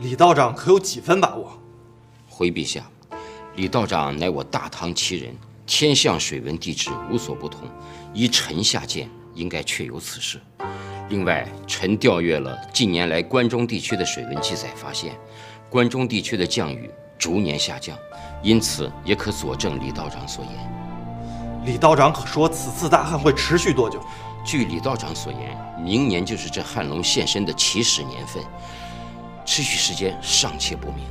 李道长可有几分把握？回陛下，李道长乃我大唐奇人，天象水文地质无所不通，依臣下见，应该确有此事。另外，臣调阅了近年来关中地区的水文记载，发现关中地区的降雨逐年下降，因此也可佐证李道长所言。李道长可说此次大旱会持续多久？据李道长所言，明年就是这旱龙现身的起始年份，持续时间尚且不明。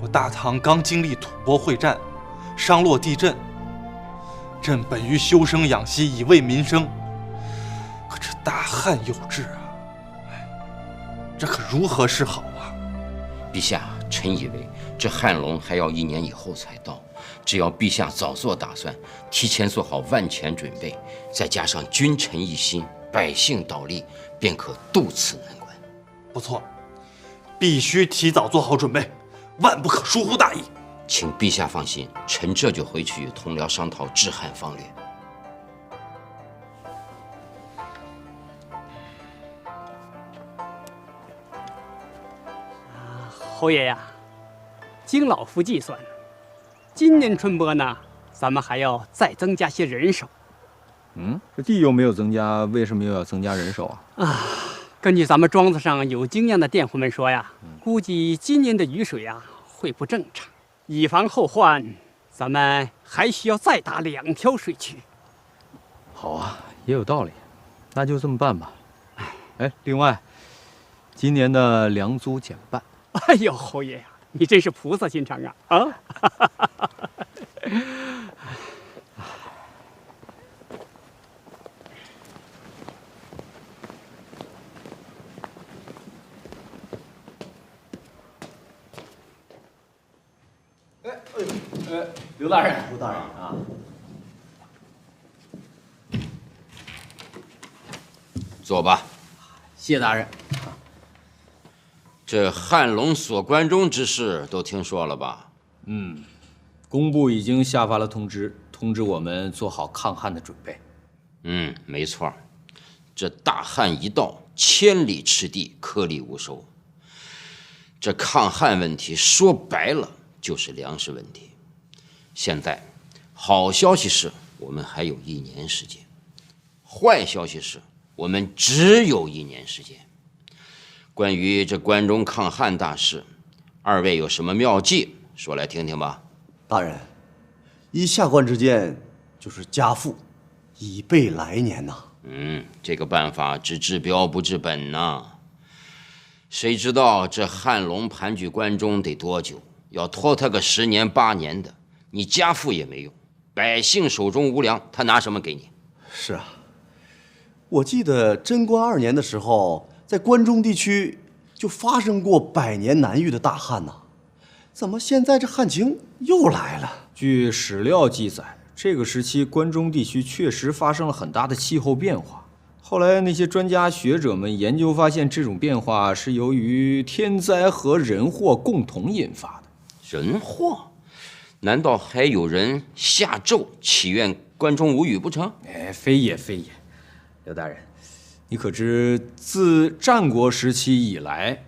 我大唐刚经历吐蕃会战，商洛地震，朕本于修身养息，以慰民生，可这大旱有至啊！这可如何是好啊？陛下，臣以为这旱龙还要1年以后才到，只要陛下早做打算，提前做好万全准备，再加上君臣一心，百姓倒立，便可渡此难关。不错，必须提早做好准备，万不可疏忽大意。请陛下放心，臣这就回去与同僚商讨治旱方略。侯爷呀，经老夫计算，今年春播呢，咱们还要再增加些人手。这地又没有增加，为什么又要增加人手啊？根据咱们庄子上有经验的佃户们说呀，估计今年的雨水呀会不正常，以防后患，咱们还需要再打2条水渠。好啊，也有道理，那就这么办吧。哎，另外，今年的粮租减半。哎呦，侯爷呀，你真是菩萨心肠啊！刘大人，刘大人啊，坐吧。谢大人。这旱龙锁关中之事都听说了吧？工部已经下发了通知，通知我们做好抗旱的准备。没错。这大旱一到，千里赤地，颗粒无收。这抗旱问题说白了就是粮食问题。现在，好消息是我们还有1年时间；坏消息是我们只有1年时间。关于这关中抗旱大事，二位有什么妙计，说来听听吧。大人，依下官之见，就是加赋，以备来年呐。这个办法只治标不治本呐。谁知道这旱龙盘踞关中得多久？要拖他个10年8年的，你加赋也没用，百姓手中无粮，他拿什么给你？是啊，我记得贞观2年的时候，在关中地区就发生过100年难遇的大旱呐，怎么现在这旱情又来了？据史料记载，这个时期关中地区确实发生了很大的气候变化。后来那些专家学者们研究发现，这种变化是由于天灾和人祸共同引发的。人祸？难道还有人下咒祈愿关中无雨不成？非也非也。刘大人，你可知自战国时期以来，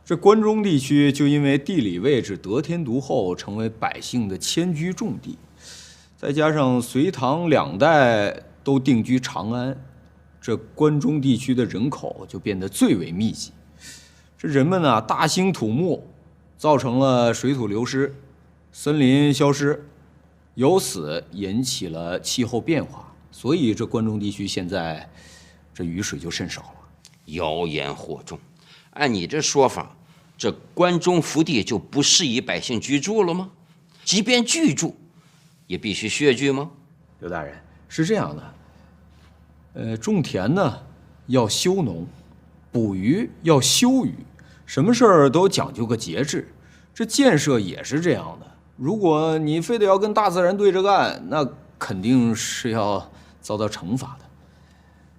这关中地区就因为地理位置得天独厚，成为百姓的迁居重地。再加上隋唐2代都定居长安，这关中地区的人口就变得最为密集。这人们呢，大兴土木，造成了水土流失，森林消失，由此引起了气候变化，所以这关中地区现在这雨水就甚少了。谣言惑众。按你这说法，这关中福地就不适宜百姓居住了吗？即便居住，也必须穴居吗？刘大人，是这样的，种田呢要修农，捕鱼要休渔，什么事儿都讲究个节制。这建设也是这样的，如果你非得要跟大自然对着干，那肯定是要遭到惩罚的。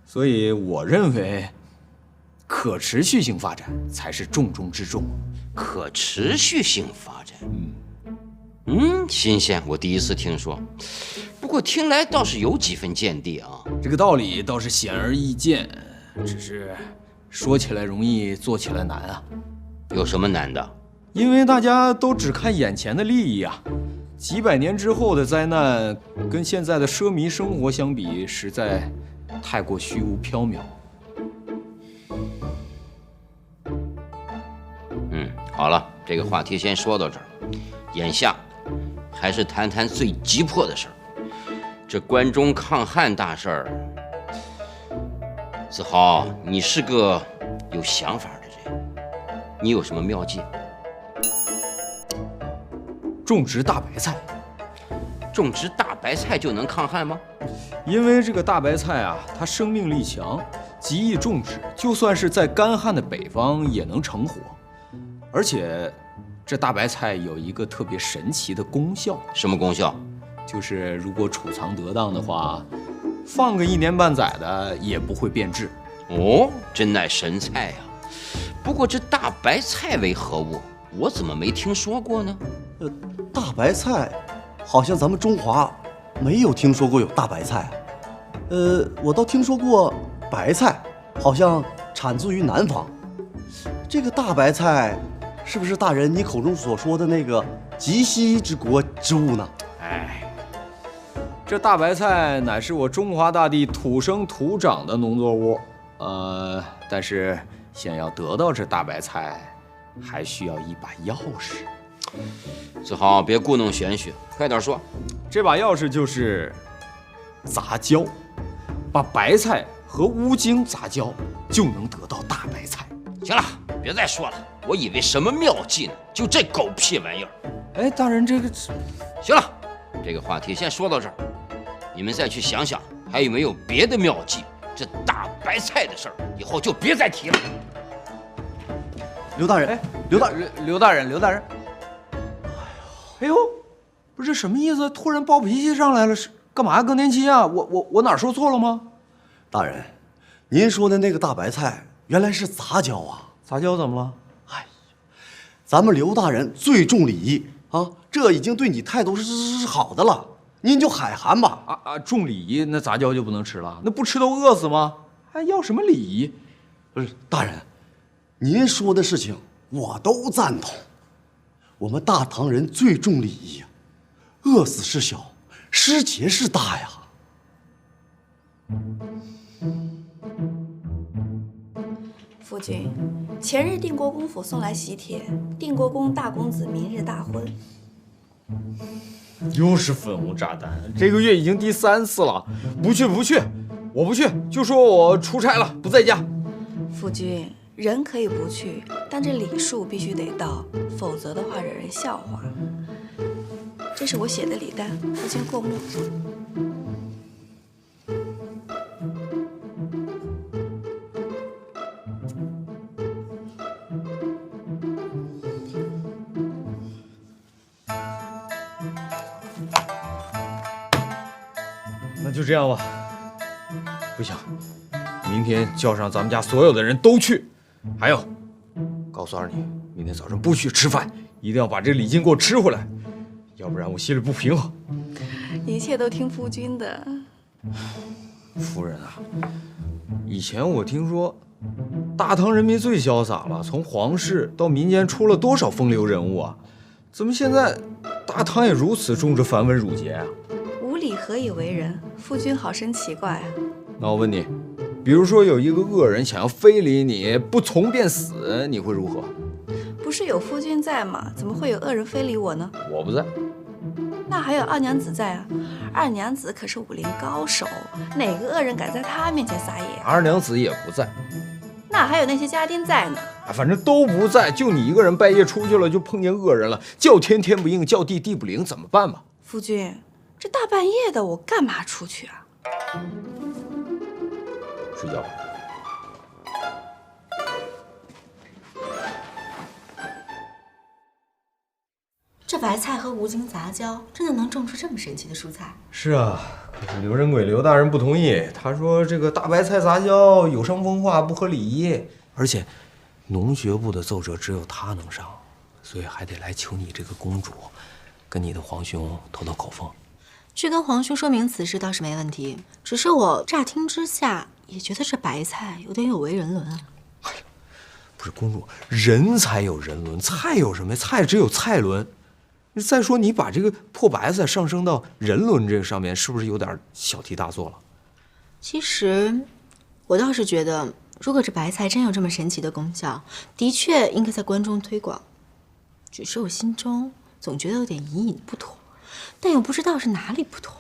所以我认为，可持续性发展才是重中之重。可持续性发展，新鲜，我第一次听说。不过听来倒是有几分见地啊。这个道理倒是显而易见，只是说起来容易，做起来难啊。有什么难的？因为大家都只看眼前的利益啊，几百年之后的灾难跟现在的奢靡生活相比，实在太过虚无缥缈。好了，这个话题先说到这儿。眼下还是谈谈最急迫的事儿。这关中抗汉大事儿，子豪，你是个有想法的人，你有什么妙计？种植大白菜，种植大白菜就能抗旱吗？因为这个大白菜啊，它生命力强，极易种植，就算是在干旱的北方也能成活。而且，这大白菜有一个特别神奇的功效，什么功效？就是如果储藏得当的话，放个1年半载的也不会变质。哦，真乃神菜呀！不过这大白菜为何物？我怎么没听说过呢？大白菜，好像咱们中华没有听说过有大白菜。我倒听说过白菜，好像产自于南方。这个大白菜，是不是大人你口中所说的那个极西之国之物呢？哎，这大白菜乃是我中华大地土生土长的农作物，但是想要得到这大白菜，还需要一把钥匙。子豪，别故弄玄虚，快点说。这把钥匙就是杂交，把白菜和乌金杂交，就能得到大白菜。行了，别再说了，我以为什么妙计呢？就这狗屁玩意儿！哎，大人，这个行了，这个话题先说到这儿，你们再去想想还有没有别的妙计。这大白菜的事儿，以后就别再提了。刘大人，刘大人，哎呦，不是这什么意思？突然暴脾气上来了，是干嘛呀？更年期啊？我哪儿说错了吗？大人，您说的那个大白菜原来是杂交啊！杂交怎么了？哎，咱们刘大人最重礼仪啊，这已经对你态度是好的了，您就海涵吧。重礼仪，那杂交就不能吃了？那不吃都饿死吗？还要什么礼仪？不是大人，您说的事情我都赞同。我们大唐人最重礼仪呀，饿死是小，失节是大呀。夫君，前日定国公府送来喜帖，定国公大公子明日大婚。又是粉红炸弹，这个月已经第3次了。不去，我不去，就说我出差了，不在家。夫君，人可以不去，但这礼数必须得到，否则的话惹人笑话。这是我写的礼单，夫君过目。那就这样吧。不行，明天叫上咱们家所有的人都去。还有，告诉二妮，明天早上不许吃饭，一定要把这礼金给我吃回来，要不然我心里不平衡。一切都听夫君的。夫人啊，以前我听说，大唐人民最潇洒了，从皇室到民间出了多少风流人物啊？怎么现在大唐也如此重视繁文缛节啊？无礼何以为人？夫君好生奇怪啊！那我问你，比如说有一个恶人想要非礼你，不从便死，你会如何？不是有夫君在吗？怎么会有恶人非礼我呢？我不在。那还有二娘子在啊！二娘子可是武林高手，哪个恶人敢在她面前撒野啊？二娘子也不在。那还有那些家丁在呢。反正都不在，就你一个人半夜出去了，就碰见恶人了，叫天天不应，叫地地不灵，怎么办吧？夫君，这大半夜的，我干嘛出去啊？睡觉吧。这白菜和无精杂交，真的能种出这么神奇的蔬菜？是啊，可是刘仁贵刘大人不同意，他说这个大白菜杂交有伤风化，不合礼仪，而且农学部的奏折只有他能上，所以还得来求你这个公主，跟你的皇兄透透口风。去跟皇兄说明此事倒是没问题，只是我乍听之下也觉得这白菜有点有违人伦啊。不是公主，人才有人伦，菜有什么呀？菜只有菜伦。再说你把这个破白菜上升到人伦这个上面，是不是有点小题大做了？其实，我倒是觉得，如果这白菜真有这么神奇的功效，的确应该在关中推广。只是我心中总觉得有点隐隐不妥，但又不知道是哪里不妥。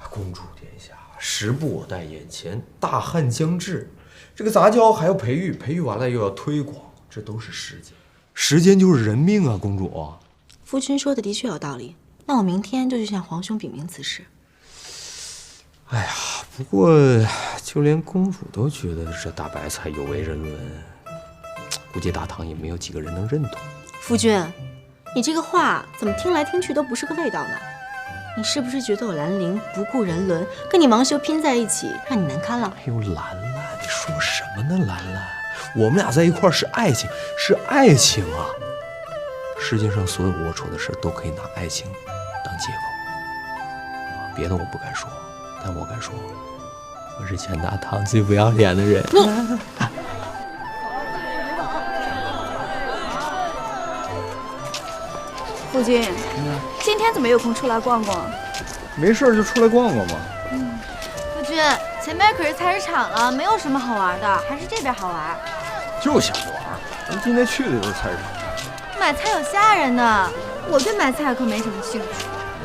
公主殿下，时不我待眼前，大旱将至，这个杂交还要培育，培育完了又要推广，这都是时间。时间就是人命啊，公主。夫君说的的确有道理，那我明天就去向皇兄禀明此事。哎呀，不过就连公主都觉得这大白菜有违人伦，估计大唐也没有几个人能认同。夫君，你这个话怎么听来听去都不是个味道呢？你是不是觉得我兰陵不顾人伦，跟你王修拼在一起，让你难堪了？哎呦，兰兰，你说什么呢？兰兰，我们俩在一块儿是爱情，是爱情啊！世界上所有龌龊的事都可以拿爱情当借口，别的我不敢说，但我敢说，我是全大唐最不要脸的人。夫君，今天怎么有空出来逛逛？没事就出来逛逛嘛。夫君，前面可是菜市场了，没有什么好玩的，还是这边好玩。就想着玩，咱今天去的就是菜市场。买菜有吓人的，我对买菜可没什么兴趣。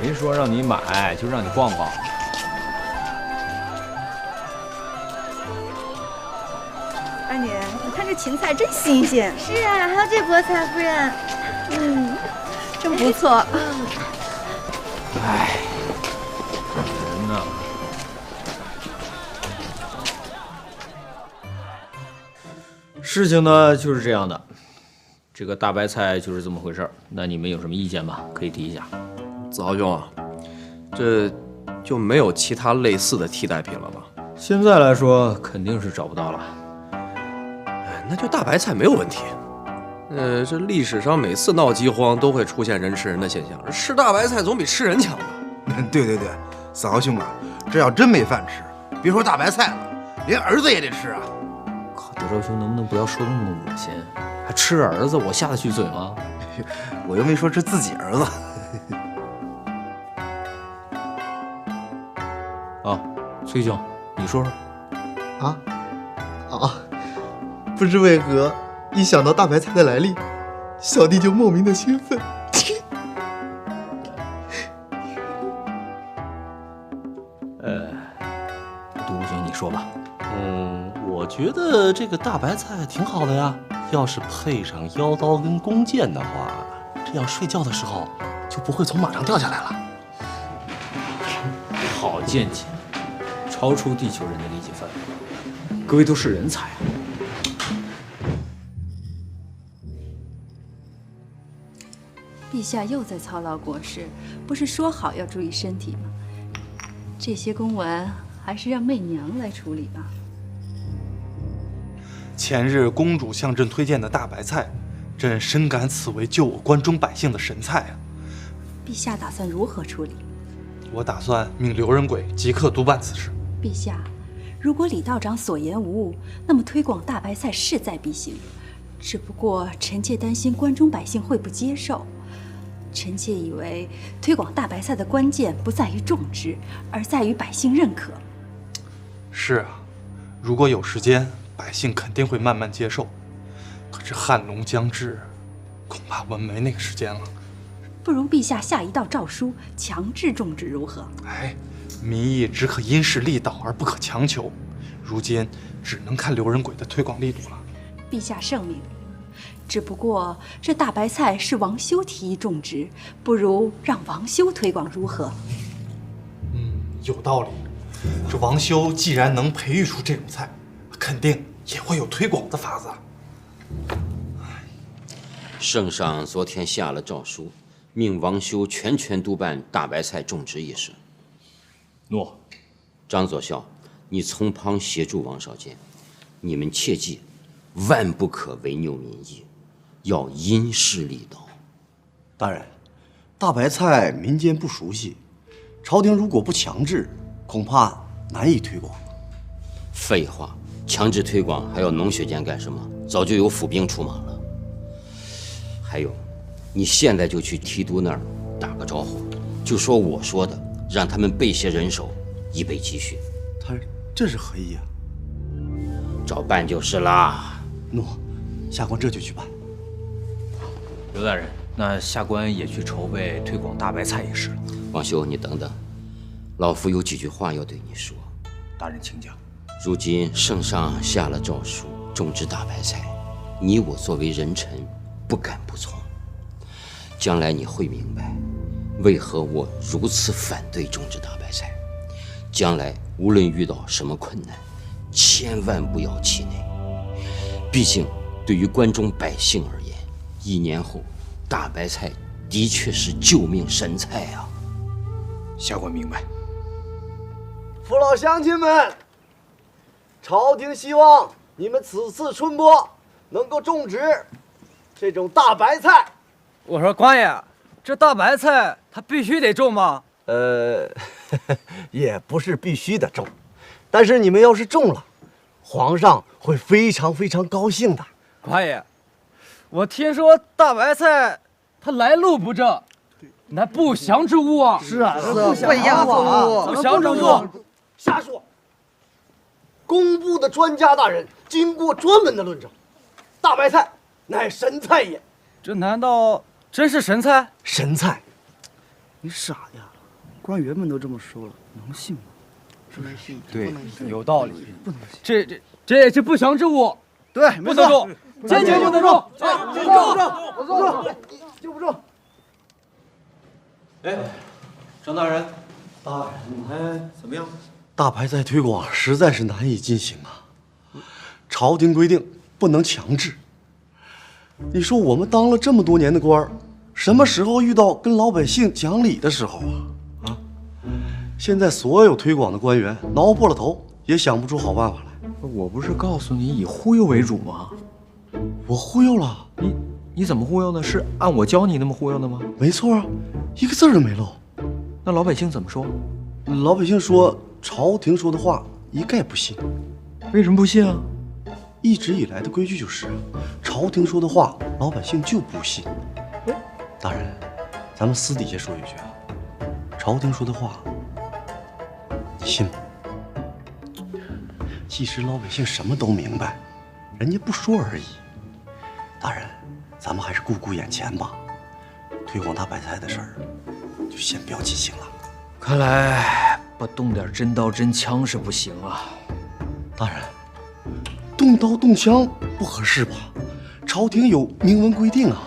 没说让你买，就让你逛逛。二女，你看这芹菜真新鲜。是啊，还有这菠菜，夫人。真不错。哎，人呐，事情呢就是这样的，这个大白菜就是这么回事儿。那你们有什么意见吗？可以提一下。子豪兄啊，这就没有其他类似的替代品了吧？现在来说肯定是找不到了。哎，那就大白菜没有问题。这历史上每次闹饥荒都会出现人吃人的现象，吃大白菜总比吃人强吧？对对对，子豪兄啊，这要真没饭吃，别说大白菜了，连儿子也得吃啊！靠，德昭兄能不能不要说的那么恶心？还吃儿子，我下得去嘴吗？我又没说吃自己儿子。啊，崔兄，你说说。不知为何，一想到大白菜的来历，小弟就莫名的兴奋。杜无兄，你说吧。我觉得这个大白菜挺好的呀，要是配上腰刀跟弓箭的话，这样睡觉的时候就不会从马上掉下来了。好见解，超出地球人的理解范围。各位都是人才啊！陛下又在操劳国事，不是说好要注意身体吗？这些公文还是让媚娘来处理吧。前日公主向朕推荐的大白菜，朕深感此为救我关中百姓的神菜啊！陛下打算如何处理？我打算命刘仁轨即刻督办此事。陛下，如果李道长所言无误，那么推广大白菜势在必行。只不过臣妾担心关中百姓会不接受。臣妾以为推广大白菜的关键不在于种植，而在于百姓认可。是啊，如果有时间，百姓肯定会慢慢接受。可是旱龙将至，恐怕我们没那个时间了。不如陛下下一道诏书，强制种植如何？哎，民意只可因势利导，而不可强求。如今只能看刘仁轨的推广力度了。陛下圣明。只不过这大白菜是王修提议种植，不如让王修推广如何？有道理。这王修既然能培育出这种菜，肯定也会有推广的法子。圣上昨天下了诏书，命王修全权督办大白菜种植一事。诺。张左校，你从旁协助王少监，你们切记，万不可违拗民意，要因势利导。大人，大白菜民间不熟悉，朝廷如果不强制，恐怕难以推广。废话，强制推广还要农学监干什么？早就有府兵出马了。还有，你现在就去提督那儿打个招呼，就说我说的，让他们备些人手，以备急需。他这是何意啊？照办就是啦。诺，下官这就去办。刘大人，那下官也去筹备推广大白菜一事了。王修，你等等，老夫有几句话要对你说。大人请讲。如今圣上下了诏书，种植大白菜，你我作为人臣，不敢不从。将来你会明白，为何我如此反对种植大白菜。将来无论遇到什么困难，千万不要气馁。毕竟，对于关中百姓而言，1年后，大白菜的确是救命神菜啊！下官明白。父老乡亲们，朝廷希望你们此次春播能够种植这种大白菜。我说官爷，这大白菜它必须得种吗？也不是必须得种，但是你们要是种了，皇上会非常非常高兴的。官爷，我听说大白菜它来路不正，乃不祥之物啊！是啊，不祥之物，不祥之物。瞎说！工部的专家大人经过专门的论证，大白菜乃神菜也。这难道真是神菜？神菜？你傻呀！官员们都这么说了，能信吗？不能信。对，有道理。不能信。这也是不祥之物。对，不能种，坚决不能种。不种，就不种。哎，张大人，大人，怎么样？大白菜推广实在是难以进行啊！朝廷规定不能强制。你说我们当了这么多年的官儿，什么时候遇到跟老百姓讲理的时候啊？现在所有推广的官员挠破了头，也想不出好办法来。我不是告诉你以忽悠为主吗？我忽悠了？你怎么忽悠呢？是按我教你那么忽悠的吗？没错啊，一个字儿都没漏。那老百姓怎么说？老百姓说朝廷说的话一概不信。为什么不信啊？一直以来的规矩就是，朝廷说的话老百姓就不信。大人，咱们私底下说一句啊，朝廷说的话你信吗？其实老百姓什么都明白，人家不说而已。大人，咱们还是顾顾眼前吧，推广大白菜的事儿就先不要进行了。看来不动点真刀真枪是不行啊。大人，动刀动枪不合适吧？朝廷有明文规定啊。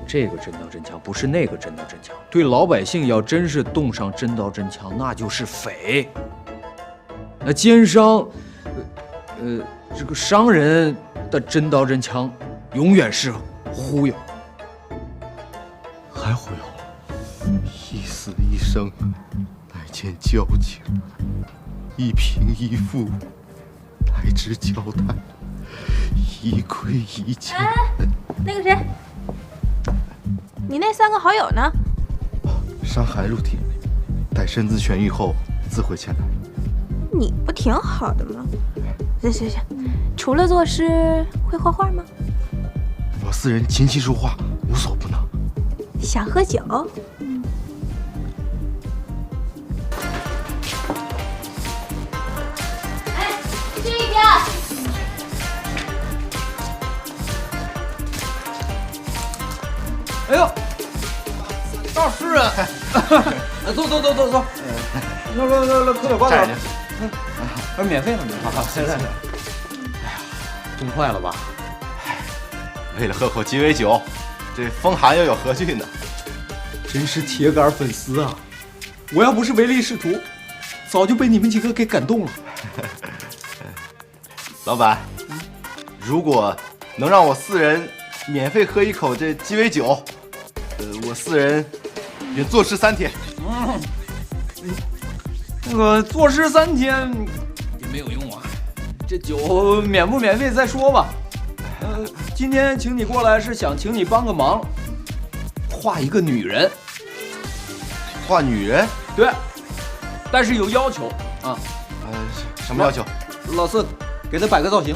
这个真刀真枪不是那个真刀真枪，对老百姓要真是动上真刀真枪，那就是匪。那奸商，这个商人的真刀真枪，永远是忽悠。还忽悠？一死一生，乃见交情；一贫一富，乃知交代；一亏一欠。哎，那个谁，你那3个好友呢？伤寒入体，待身子痊愈后自会前来。你不挺好的吗？行，除了作诗，会画画吗？我4人琴棋书画无所不能。想喝酒？哎，这边。哎呦，大诗人！坐，来，嗑点瓜子。免费吗？好，来。哎呀，真快了吧？为了喝口鸡尾酒，这风寒又有何惧呢？真是铁杆粉丝啊！我要不是唯利是图，早就被你们几个给感动了。老板，如果能让我4人免费喝一口这鸡尾酒，我4人愿作诗3天。那个作诗3天也没有用啊，这酒免不免费再说吧。今天请你过来是想请你帮个忙，画一个女人。画女人？对，但是有要求啊。什么要求？老四，给他摆个造型。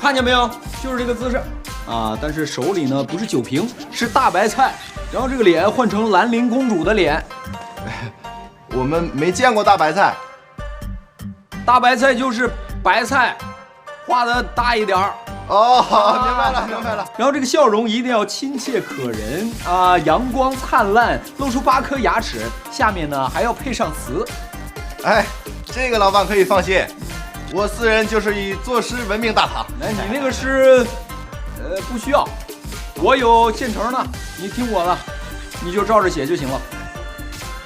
看见没有？就是这个姿势啊，但是手里呢不是酒瓶，是大白菜，然后这个脸换成兰陵公主的脸。我们没见过大白菜。大白菜就是白菜，画的大一点儿。哦，明白了，明白了。然后这个笑容一定要亲切可人啊，阳光灿烂，露出8颗牙齿，下面呢还要配上词。哎，这个老板可以放心，我4人就是以作诗闻名大唐。哎，你那个诗，不需要，我有现成的，你听我的，你就照着写就行了。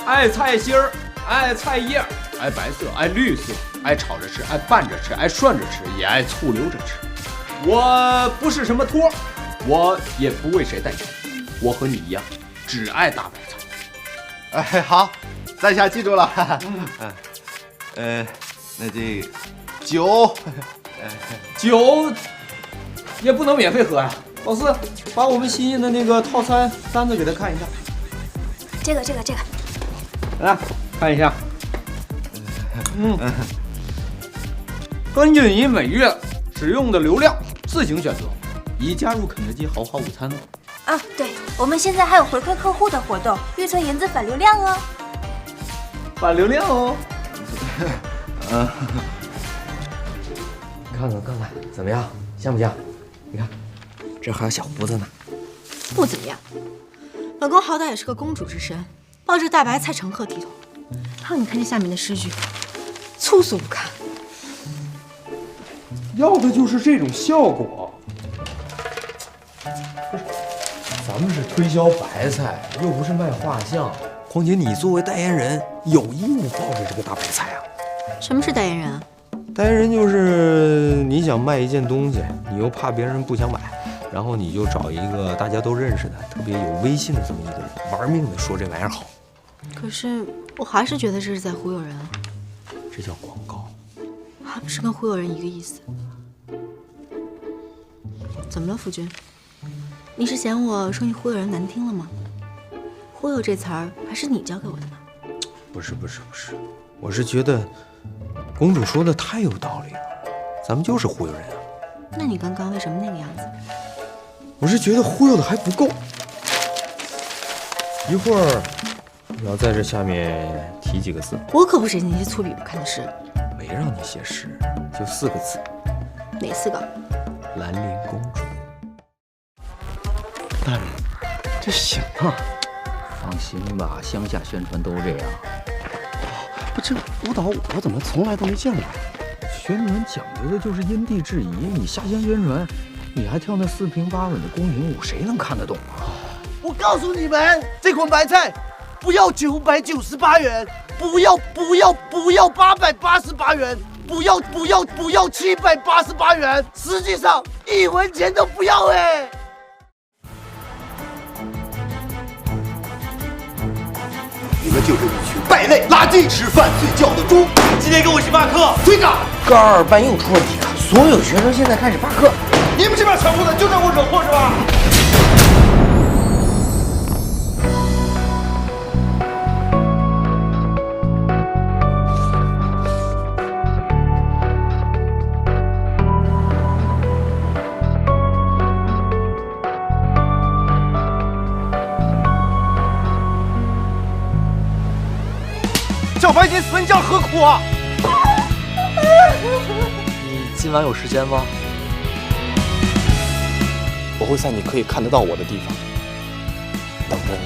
爱菜心儿，爱菜叶，爱白色，爱绿色，爱炒着吃，爱拌着吃，爱涮着吃，也爱醋溜着吃。我不是什么托，我也不为谁代言，我和你一样，只爱大白菜。哎，好，在下记住了。那这酒，酒也不能免费喝呀。老四，把我们新印的那个套餐单子给他看一下。这个，来看一下。根据你每月使用的流量自行选择，已加入肯德基豪华午餐哦。啊，对，我们现在还有回馈客户的活动，预存银子返流量哦。返流量哦。看看，怎么样？像不像？你看，这还有小胡子呢。不怎么样，本宫好歹也是个公主之身，抱着大白菜成何体统？还有，你看这下面的诗句，粗俗不堪。要的就是这种效果。咱们是推销白菜，又不是卖画像。况且你作为代言人，有义务抱着这个大白菜啊。什么是代言人啊？代言人就是你想卖一件东西，你又怕别人不想买，然后你就找一个大家都认识的、特别有威信的这么一个人，玩命的说这玩意儿好。可是我还是觉得这是在忽悠人啊。这叫广告，还不是跟忽悠人一个意思。怎么了，夫君？你是嫌我说你忽悠人难听了吗？忽悠这词儿还是你教给我的呢。不是，我是觉得公主说的太有道理了，咱们就是忽悠人啊。那你刚刚为什么那个样子？我是觉得忽悠的还不够，一会儿你要在这下面提几个字。我可不写那些粗鄙不堪的诗。没让你写诗，就4个字。哪4个？兰陵公主。大人，这行啊？放心吧，乡下宣传都这样。不，这舞蹈我怎么从来都没见过？宣传讲究的就是因地制宜，你下乡宣传，你还跳那4平8稳的宫廷舞，谁能看得懂啊？我告诉你们，这款白菜不要998元，不要888元，不要788元，实际上1文钱都不要哎！你们就是一群败类、垃圾，吃饭睡觉的猪。今天跟我一起罢课，队长。高2班又出问题了，所有学生现在开始罢课。你们这边强迫的，就让我惹祸是吧？小白金死，你将何苦啊？你今晚有时间吗？我会在你可以看得到我的地方等着你。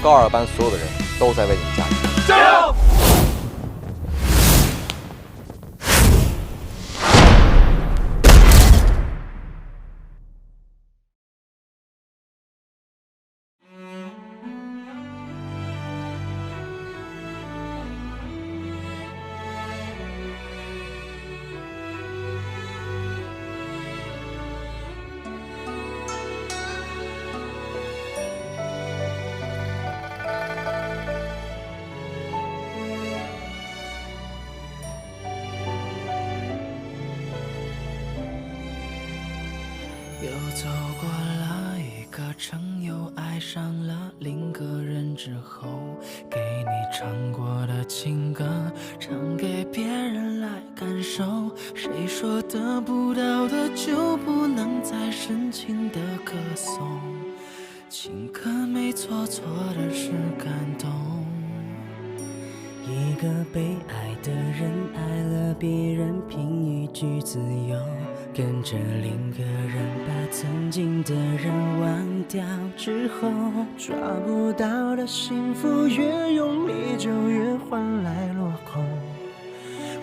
高2班所有的人都在为你加油！加油！课程又爱上了另个人之后，给你唱过的情歌唱给别人来感受，谁说得不到的就不能再深情的歌颂，情歌没错，错的是感动。一个被爱的人爱了别人，凭一句自由，跟着另个人把曾经的人忘掉之后，抓不到的幸福越用力就越换来落空，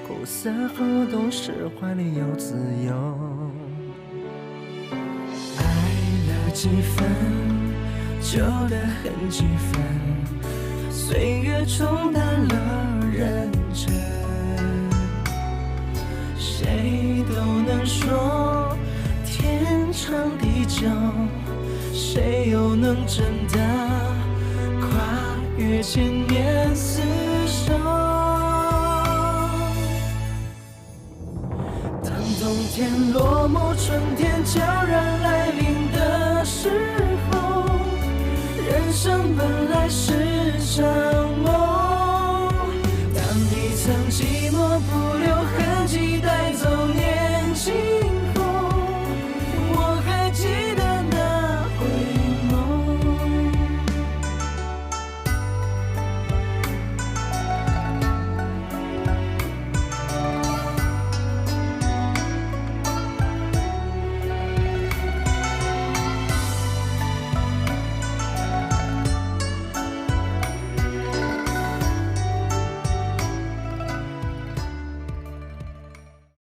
苦涩后懂事，怀里有自由。爱了几分，旧的很几分，岁月冲淡了认真，谁都能说天长地久，谁又能真的跨越千年厮守？当冬天落幕，春天悄然来临的时